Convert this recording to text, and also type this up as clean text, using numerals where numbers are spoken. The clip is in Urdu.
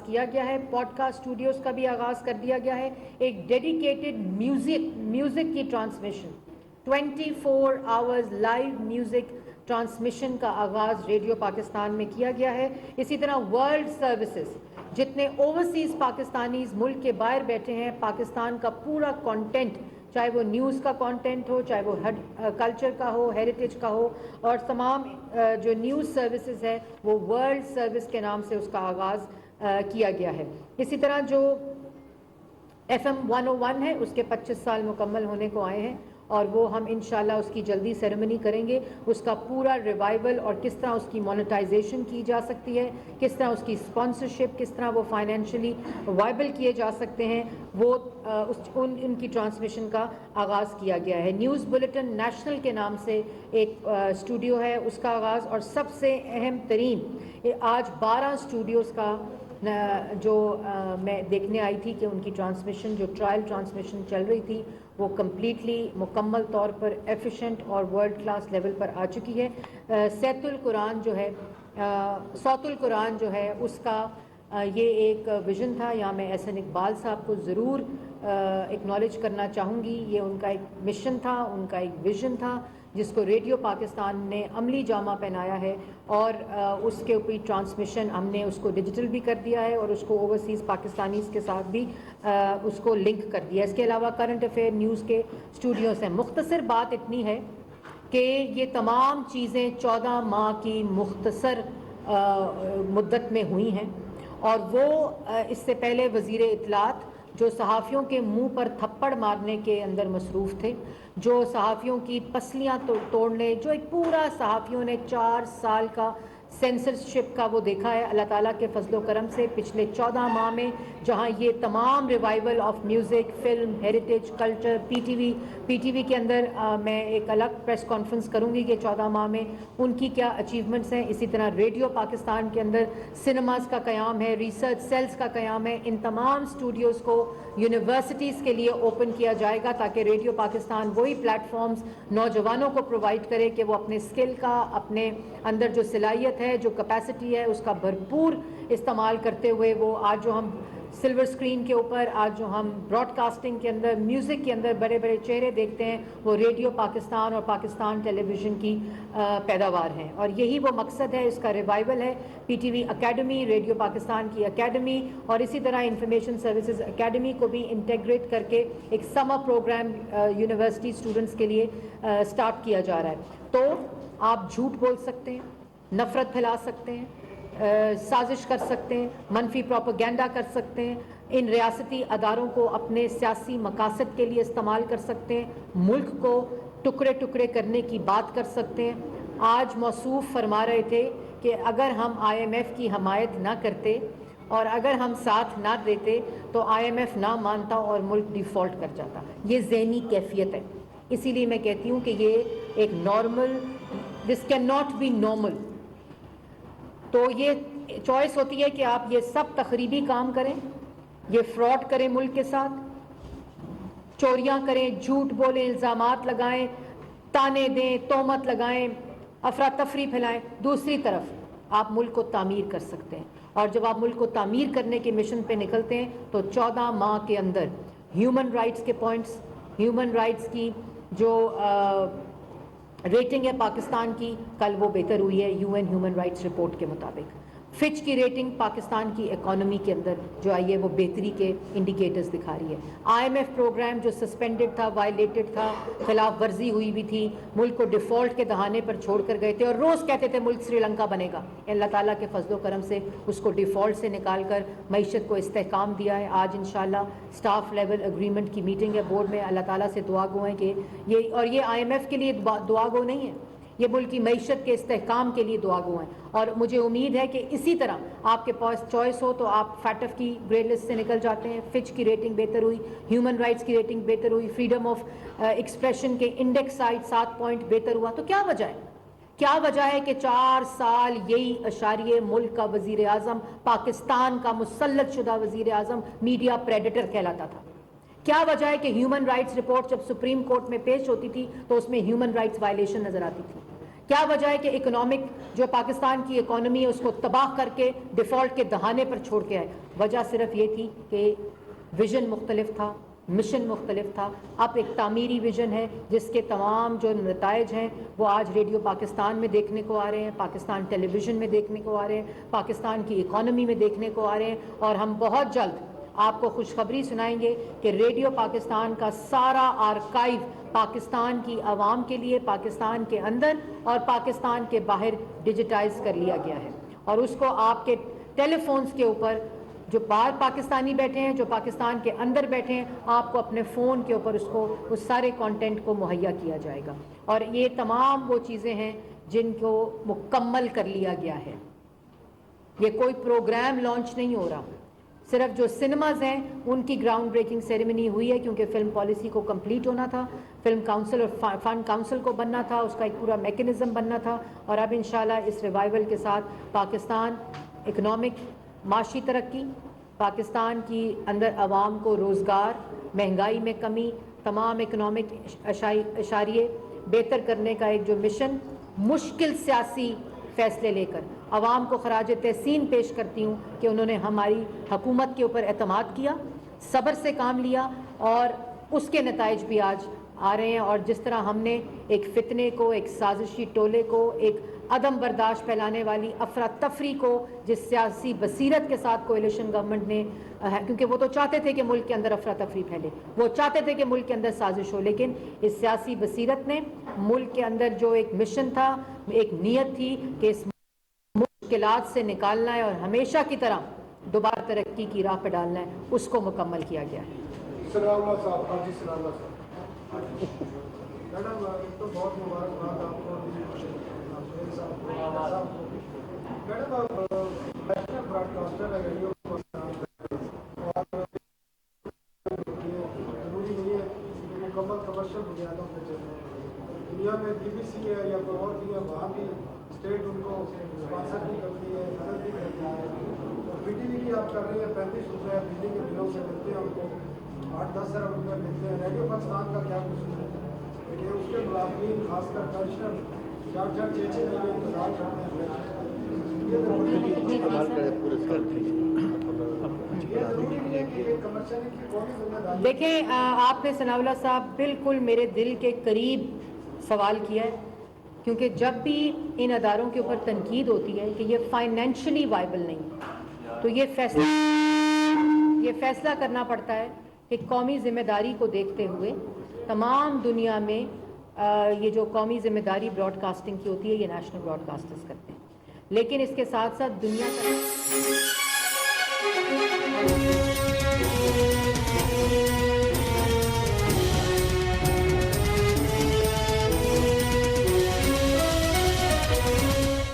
کیا گیا ہے. پوڈ کاسٹ اسٹوڈیوز کا بھی آغاز کر دیا گیا ہے. ایک ڈیڈیکیٹڈ میوزک کی transmission 24 hours live music transmission کا آغاز ریڈیو پاکستان میں کیا گیا ہے. اسی طرح ورلڈ سروسز جتنے اوورسیز پاکستانیز ملک کے باہر بیٹھے ہیں، پاکستان کا پورا کانٹینٹ، چاہے وہ نیوز کا کانٹینٹ ہو، چاہے وہ کلچر کا ہو، ہیریٹیج کا ہو، اور تمام جو نیوز سروسز ہے وہ ورلڈ سروس کے نام سے اس کا آغاز کیا گیا ہے. اسی طرح جو FM 101 ہے اس کے 25 سال مکمل ہونے کو آئے ہیں، اور وہ ہم انشاءاللہ اس کی جلدی سیریمنی کریں گے. اس کا پورا ریوائول اور کس طرح اس کی مونیٹائزیشن کی جا سکتی ہے، کس طرح اس کی اسپانسرشپ، کس طرح وہ فائنینشلی وائبل کیے جا سکتے ہیں، وہ ان کی ٹرانسمیشن کا آغاز کیا گیا ہے. نیوز بلیٹن نیشنل کے نام سے ایک اسٹوڈیو ہے، اس کا آغاز، اور سب سے اہم ترین آج 12 اسٹوڈیوز کا جو میں دیکھنے آئی تھی کہ ان کی ٹرانسمیشن جو ٹرائل ٹرانسمیشن چل رہی تھی وہ کمپلیٹلی مکمل طور پر ایفیشینٹ اور ورلڈ کلاس لیول پر آ چکی ہے. صوت القرآن جو ہے اس کا یہ ایک ویژن تھا. یہاں میں احسن اقبال صاحب کو ضرور اکنالج کرنا چاہوں گی. یہ ان کا ایک مشن تھا، ان کا ایک ویژن تھا جس کو ریڈیو پاکستان نے عملی جامہ پہنایا ہے، اور اس کے اوپر ٹرانسمیشن ہم نے اس کو ڈیجیٹل بھی کر دیا ہے اور اس کو اوورسیز پاکستانیز کے ساتھ بھی اس کو لنک کر دیا. اس کے علاوہ کرنٹ افیئر نیوز کے اسٹوڈیوز ہیں. مختصر بات اتنی ہے کہ یہ تمام چیزیں 14 ماہ کی مختصر مدت میں ہوئی ہیں، اور وہ اس سے پہلے وزیر اطلاعات جو صحافیوں کے منہ پر تھپڑ مارنے کے اندر مصروف تھے، جو صحافیوں کی پسلیاں توڑنے، جو ایک پورا صحافیوں نے 4 سال کا سینسرشپ کا وہ دیکھا ہے. اللہ تعالیٰ کے فضل و کرم سے پچھلے 14 ماہ میں جہاں یہ تمام revival of music, film, heritage, culture, P T V کے اندر میں ایک الگ پریس کانفرنس کروں گی کہ 14 ماہ میں ان کی کیا اچیومنٹس ہیں. اسی طرح ریڈیو پاکستان کے اندر سنیماز کا قیام ہے، ریسرچ سیلز کا قیام ہے. ان تمام اسٹوڈیوز کو یونیورسٹیز کے لیے اوپن کیا جائے گا تاکہ ریڈیو پاکستان وہی پلیٹ فارمز نوجوانوں کو پرووائڈ کرے کہ وہ اپنے اسکل کا، اپنے اندر جو صلاحیت ہے، جو کیپیسٹی ہے، اس کا بھرپور استعمال کرتے ہوئے وہ آج جو ہم سلور اسکرین کے اوپر، آج جو ہم براڈ کاسٹنگ کے اندر، میوزک کے اندر بڑے بڑے چہرے دیکھتے ہیں، وہ ریڈیو پاکستان اور پاکستان ٹیلی ویژن کی پیداوار ہیں. اور یہی وہ مقصد ہے، اس کا ریوائول ہے. P T V academy, radio Pakistan کی اکیڈمی، اور اسی طرح انفارمیشن سروسز اکیڈمی کو بھی انٹیگریٹ کر کے ایک سمر پروگرام یونیورسٹی اسٹوڈنٹس کے لیے سٹارٹ کیا جا رہا ہے. تو آپ جھوٹ بول سکتے ہیں، نفرت پھیلا سکتے ہیں، سازش کر سکتے ہیں، منفی پروپیگنڈا کر سکتے ہیں، ان ریاستی اداروں کو اپنے سیاسی مقاصد کے لیے استعمال کر سکتے ہیں، ملک کو ٹکڑے ٹکڑے کرنے کی بات کر سکتے ہیں. آج موصوف فرما رہے تھے کہ اگر ہم IMF کی حمایت نہ کرتے اور اگر ہم ساتھ نہ دیتے تو IMF نہ مانتا اور ملک ڈیفالٹ کر جاتا. یہ ذہنی کیفیت ہے. اسی لیے میں کہتی ہوں کہ یہ ایک normal, this can not be normal. تو یہ چوائس ہوتی ہے کہ آپ یہ سب تخریبی کام کریں، یہ فراڈ کریں، ملک کے ساتھ چوریاں کریں، جھوٹ بولیں، الزامات لگائیں، تانے دیں، تہمت لگائیں، افراتفری پھیلائیں. دوسری طرف آپ ملک کو تعمیر کر سکتے ہیں، اور جب آپ ملک کو تعمیر کرنے کے مشن پہ نکلتے ہیں تو 14 ماہ کے اندر ہیومن رائٹس کے پوائنٹس، ہیومن رائٹس کی جو ریٹنگ ہے پاکستان کی، کل وہ بہتر ہوئی ہے UN ہیومن رائٹس رپورٹ کے مطابق. فچ کی ریٹنگ پاکستان کی اکانومی کے اندر جو آئی ہے وہ بہتری کے انڈیکیٹرز دکھا رہی ہے. IMF پروگرام جو سسپینڈڈ تھا، وائلیٹڈ تھا، خلاف ورزی ہوئی بھی تھی، ملک کو ڈیفالٹ کے دہانے پر چھوڑ کر گئے تھے اور روز کہتے تھے ملک سری لنکا بنے گا. اللہ تعالیٰ کے فضل و کرم سے اس کو ڈیفالٹ سے نکال کر معیشت کو استحکام دیا ہے. آج انشاءاللہ سٹاف لیول اگریمنٹ کی میٹنگ ہے بورڈ میں. اللہ تعالیٰ سے دعا گو ہیں کہ یہ IMF کے لیے دعا گو نہیں ہے، یہ ملک کی معیشت کے استحکام کے لیے دعا گو ہیں. اور مجھے امید ہے کہ اسی طرح آپ کے پاس چوائس ہو تو آپ فیٹف کی گریڈ لسٹ سے نکل جاتے ہیں، فچ کی ریٹنگ بہتر ہوئی، ہیومن رائٹس کی ریٹنگ بہتر ہوئی، فریڈم آف ایکسپریشن کے انڈیکس سائٹ 7 پوائنٹ بہتر ہوا. تو کیا وجہ ہے؟ کیا وجہ ہے کہ 4 سال یہی اشاریہ ملک کا وزیر اعظم، پاکستان کا مسلط شدہ وزیر اعظم میڈیا پریڈیٹر کہلاتا تھا؟ کیا وجہ ہے کہ ہیومن رائٹس رپورٹ جب سپریم کورٹ میں پیش ہوتی تھی تو اس میں ہیومن رائٹس وائلیشن نظر آتی تھی؟ کیا وجہ ہے کہ اکنامک جو پاکستان کی اکانومی ہے اس کو تباہ کر کے ڈیفالٹ کے دہانے پر چھوڑ کے آئے؟ وجہ صرف یہ تھی کہ ویژن مختلف تھا، مشن مختلف تھا. اب ایک تعمیری ویژن ہے جس کے تمام جو نتائج ہیں وہ آج ریڈیو پاکستان میں دیکھنے کو آ رہے ہیں، پاکستان ٹیلی ویژن میں دیکھنے کو آ رہے ہیں، پاکستان کی اکانومی میں دیکھنے کو آ رہے ہیں. اور ہم بہت جلد آپ کو خوشخبری سنائیں گے کہ ریڈیو پاکستان کا سارا آرکائیو پاکستان کی عوام کے لیے پاکستان کے اندر اور پاکستان کے باہر ڈیجیٹائز کر لیا گیا ہے، اور اس کو آپ کے ٹیلی فونز کے اوپر جو باہر پاکستانی بیٹھے ہیں، جو پاکستان کے اندر بیٹھے ہیں، آپ کو اپنے فون کے اوپر اس سارے کانٹینٹ کو مہیا کیا جائے گا. اور یہ تمام وہ چیزیں ہیں جن کو مکمل کر لیا گیا ہے. یہ کوئی پروگرام لانچ نہیں ہو رہا، صرف جو سنیماز ہیں ان کی گراؤنڈ بریکنگ سیریمنی ہوئی ہے کیونکہ فلم پالیسی کو کمپلیٹ ہونا تھا، فلم کاؤنسل اور فنڈ کاؤنسل کو بننا تھا، اس کا ایک پورا میکینزم بننا تھا. اور اب انشاءاللہ اس ریوائول کے ساتھ پاکستان اکنامک معاشی ترقی، پاکستان کی اندر عوام کو روزگار، مہنگائی میں کمی، تمام اکنامک اشاریے بہتر کرنے کا ایک جو مشن، مشکل سیاسی فیصلے لے کر عوام کو خراج تحسین پیش کرتی ہوں کہ انہوں نے ہماری حکومت کے اوپر اعتماد کیا، صبر سے کام لیا، اور اس کے نتائج بھی آج آ رہے ہیں. اور جس طرح ہم نے ایک فتنے کو، ایک سازشی ٹولے کو، ایک عدم برداشت پھیلانے والی افراتفری کو جس سیاسی بصیرت کے ساتھ کولیشن گورنمنٹ نے، کیونکہ وہ تو چاہتے تھے کہ ملک کے اندر افراتفری پھیلے، وہ چاہتے تھے کہ ملک کے اندر سازش ہو، لیکن اس سیاسی بصیرت نے ملک کے اندر جو ایک مشن تھا، ایک نیت تھی کہ اس مشکلات سے نکالنا ہے اور ہمیشہ کی طرح دوبارہ ترقی کی راہ پہ ڈالنا ہے، اس کو مکمل کیا گیا ہے. سلام اللہ صاحب، حاجی سلام اللہ صاحب. میڈم ایک تو بہت مبارکباد آپ کو، میڈم آپ نیشنل براڈ کاسٹر ہے ریڈیو اور ضروری نہیں ہے کہ مکمل کمرشل بنیادوں پہ چلے. دنیا میں بی بی سی ہے یا کوئی اور بھی ہے، وہاں بھی اسٹیٹ ان کو اسپانسر بھی کرتی ہے، مدد بھی کرتی ہے. پی ٹی وی کی آپ کر رہی ہیں 35 روپئے بجلی کے بلوں سے ملتے ہیں، ان کو 8-10 ارب روپئے ملتے ہیں. ریڈیو پاکستان کا کیا قصور ہے کہ اس کے ملازمین خاص کر کمشنر 4-6 مہینے انتظار کرتے ہیں؟ یہ ضروری نہیں ہے کہ ایک کمرشل کی قومی ذمہ داری. دیکھیں، آپ نے ثناء اللہ صاحب بالکل میرے دل کے قریب سوال کیا ہے، کیونکہ جب بھی ان اداروں کے اوپر تنقید ہوتی ہے کہ یہ فائنینشلی وائبل نہیں، تو یہ فیصلہ کرنا پڑتا ہے کہ قومی ذمہ داری کو دیکھتے ہوئے تمام دنیا میں یہ جو قومی ذمہ داری براڈ کاسٹنگ کی ہوتی ہے یہ نیشنل براڈ کاسٹرز کرتے ہیں. لیکن اس کے ساتھ ساتھ دنیا کا